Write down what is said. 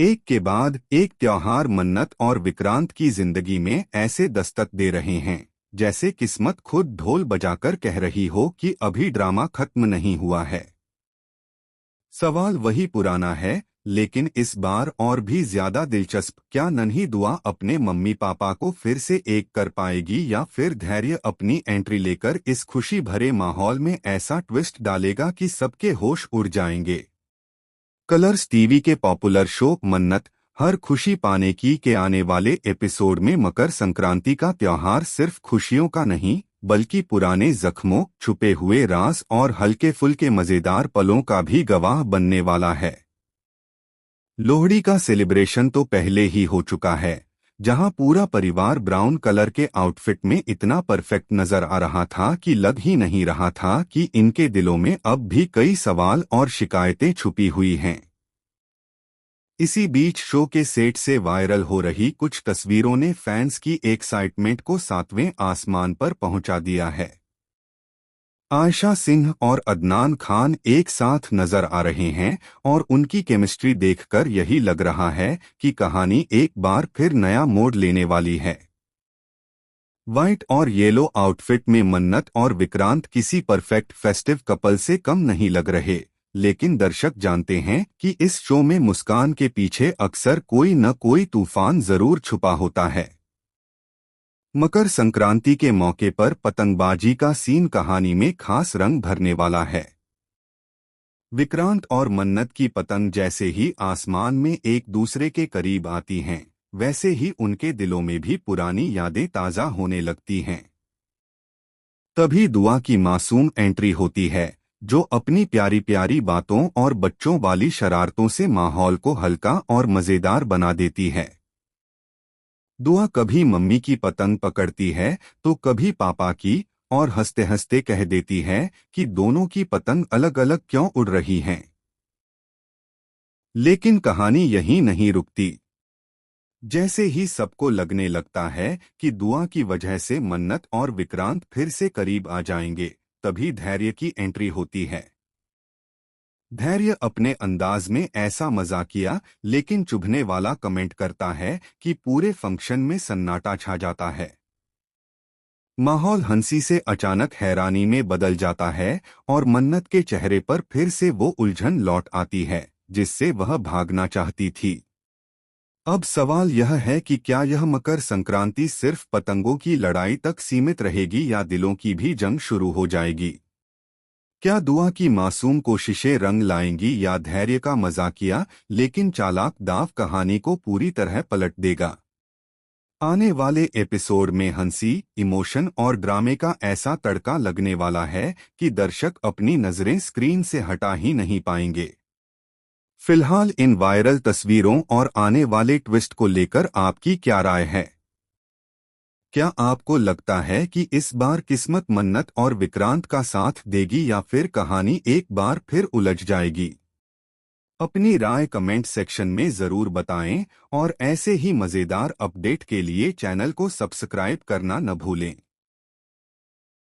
एक के बाद एक त्योहार मन्नत और विक्रांत की जिंदगी में ऐसे दस्तक दे रहे हैं जैसे किस्मत खुद ढोल बजाकर कह रही हो कि अभी ड्रामा खत्म नहीं हुआ है। सवाल वही पुराना है, लेकिन इस बार और भी ज्यादा दिलचस्प, क्या नन्ही दुआ अपने मम्मी पापा को फिर से एक कर पाएगी या फिर धैर्य अपनी एंट्री लेकर इस खुशी भरे माहौल में ऐसा ट्विस्ट डालेगा कि सबके होश उड़ जाएंगे। कलर्स टीवी के पॉपुलर शो मन्नत हर खुशी पाने की के आने वाले एपिसोड में मकर संक्रांति का त्योहार सिर्फ खुशियों का नहीं बल्कि पुराने जख्मों, छुपे हुए राज और हल्के फुल्के मजेदार पलों का भी गवाह बनने वाला है। लोहड़ी का सेलिब्रेशन तो पहले ही हो चुका है, जहां पूरा परिवार ब्राउन कलर के आउटफिट में इतना परफेक्ट नजर आ रहा था कि लग ही नहीं रहा था कि इनके दिलों में अब भी कई सवाल और शिकायतें छुपी हुई हैं। इसी बीच शो के सेट से वायरल हो रही कुछ तस्वीरों ने फैंस की एक्साइटमेंट को सातवें आसमान पर पहुंचा दिया है। आयशा सिंह और अदनान खान एक साथ नजर आ रहे हैं और उनकी केमिस्ट्री देखकर यही लग रहा है कि कहानी एक बार फिर नया मोड़ लेने वाली है। व्हाइट और येलो आउटफिट में मन्नत और विक्रांत किसी परफेक्ट फेस्टिव कपल से कम नहीं लग रहे, लेकिन दर्शक जानते हैं कि इस शो में मुस्कान के पीछे अक्सर कोई न कोई तूफान जरूर छुपा होता है। मकर संक्रांति के मौके पर पतंगबाजी का सीन कहानी में खास रंग भरने वाला है। विक्रांत और मन्नत की पतंग जैसे ही आसमान में एक दूसरे के करीब आती हैं, वैसे ही उनके दिलों में भी पुरानी यादें ताज़ा होने लगती हैं। तभी दुआ की मासूम एंट्री होती है, जो अपनी प्यारी प्यारी बातों और बच्चों वाली शरारतों से माहौल को हल्का और मज़ेदार बना देती है। दुआ कभी मम्मी की पतंग पकड़ती है तो कभी पापा की, और हंसते हंसते कह देती है कि दोनों की पतंग अलग अलग क्यों उड़ रही हैं। लेकिन कहानी यहीं नहीं रुकती। जैसे ही सबको लगने लगता है कि दुआ की वजह से मन्नत और विक्रांत फिर से करीब आ जाएंगे, तभी धैर्य की एंट्री होती है। धैर्य अपने अंदाज में ऐसा मजाकिया लेकिन चुभने वाला कमेंट करता है कि पूरे फंक्शन में सन्नाटा छा जाता है। माहौल हंसी से अचानक हैरानी में बदल जाता है और मन्नत के चेहरे पर फिर से वो उलझन लौट आती है जिससे वह भागना चाहती थी। अब सवाल यह है कि क्या यह मकर संक्रांति सिर्फ पतंगों की लड़ाई तक सीमित रहेगी या दिलों की भी जंग शुरू हो जाएगी। क्या दुआ की मासूम कोशिशें रंग लाएंगी या धैर्य का मजाकिया लेकिन चालाक दाव कहानी को पूरी तरह पलट देगा। आने वाले एपिसोड में हंसी, इमोशन और ड्रामे का ऐसा तड़का लगने वाला है कि दर्शक अपनी नजरें स्क्रीन से हटा ही नहीं पाएंगे। फिलहाल इन वायरल तस्वीरों और आने वाले ट्विस्ट को लेकर आपकी क्या राय है? क्या आपको लगता है कि इस बार किस्मत मन्नत और विक्रांत का साथ देगी या फिर कहानी एक बार फिर उलझ जाएगी? अपनी राय कमेंट सेक्शन में जरूर बताएं और ऐसे ही मजेदार अपडेट के लिए चैनल को सब्सक्राइब करना न भूलें।